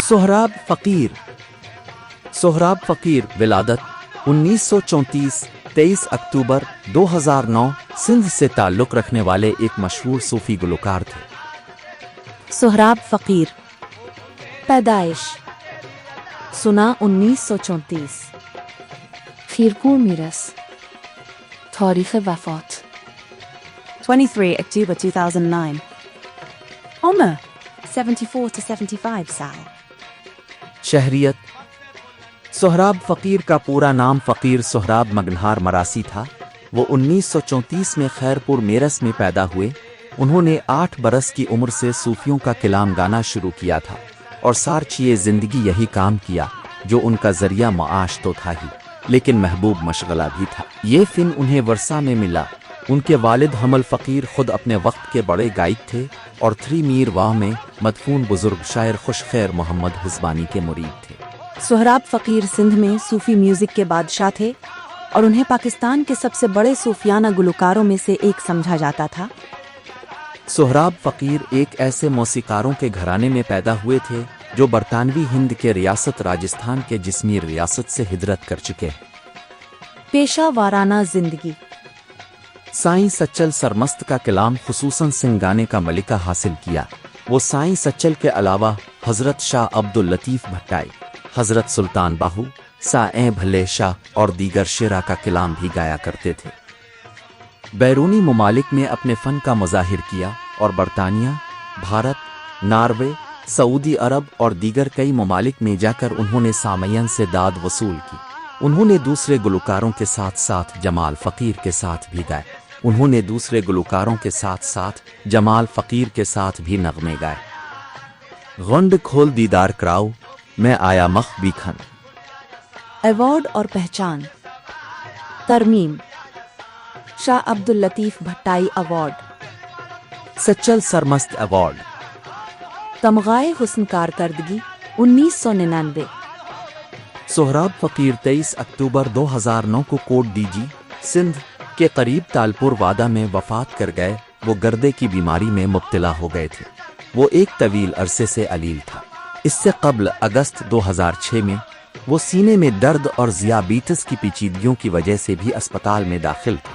سہراب فقیر. سہراب فقیر ولادت 1934 23 اکتوبر 2009 سندھ سے تعلق رکھنے والے ایک مشہور صوفی گلوکار تھے. سہراب فقیر پیدائش سنا 1934 خیرپور میرس. تاریخ وفات 23 October 2009. عمر 74 to 75 سال. شہریت سہراب فقیر کا پورا نام فقیر سہراب مگنہار مراسی تھا. وہ 1934 میں خیرپور میرس میں پیدا ہوئے. انہوں نے 8 برس کی عمر سے صوفیوں کا کلام گانا شروع کیا تھا اور سارچیے زندگی یہی کام کیا جو ان کا ذریعہ معاش تو تھا ہی لیکن محبوب مشغلہ بھی تھا. یہ فن انہیں ورثہ میں ملا. ان کے والد حمل فقیر خود اپنے وقت کے بڑے گائک تھے اور 3 میر واہ میں مدفون بزرگ شاعر خوش خیر محمد حزبانی کے مرید تھے. سہراب فقیر سندھ میں صوفی میوزک کے بادشاہ تھے اور انہیں پاکستان کے سب سے بڑے صوفیانہ گلوکاروں میں سے ایک سمجھا جاتا تھا. سہراب فقیر ایک ایسے موسیقاروں کے گھرانے میں پیدا ہوئے تھے جو برطانوی ہند کے ریاست راجستھان کے جسمیر ریاست سے ہجرت کر چکے. پیشہ وارانہ زندگی سائیں سچل سرمست کا کلام خصوصاً سنگانے کا ملکہ حاصل کیا. وہ سائیں سچل کے علاوہ حضرت شاہ عبداللطیف بھٹائی، حضرت سلطان باہو، سائیں بھلے شاہ اور دیگر شعراء کا کلام بھی گایا کرتے تھے. بیرونی ممالک میں اپنے فن کا مظاہر کیا اور برطانیہ، بھارت، ناروے، سعودی عرب اور دیگر کئی ممالک میں جا کر انہوں نے سامعین سے داد وصول کی. انہوں نے دوسرے گلوکاروں کے ساتھ ساتھ جمال فقیر کے ساتھ بھی گائے. انہوں نے دوسرے گلوکاروں کے ساتھ ساتھ جمال فقیر کے ساتھ بھی نغمے گائے. غنڈ کھول دیدار کراؤ میں آیا مخ بھی کھن. ایوارڈ اور پہچان ترمیم شاہ عبداللطیف بھٹائی ایوارڈ، سچل سرمست ایوارڈ، تمغائے حسن کارکردگی 1999. سہراب فقیر 23 اکتوبر 2009 کو کوٹ ڈی جی سندھ کے قریب تالپور وادہ میں وفات کر گئے. وہ گردے کی بیماری میں مبتلا ہو گئے تھے. وہ ایک طویل عرصے سے علیل تھا. اس سے قبل اگست 2006 میں وہ سینے میں درد اور ذیابیطس کی پیچیدگیوں کی وجہ سے بھی اسپتال میں داخل تھے.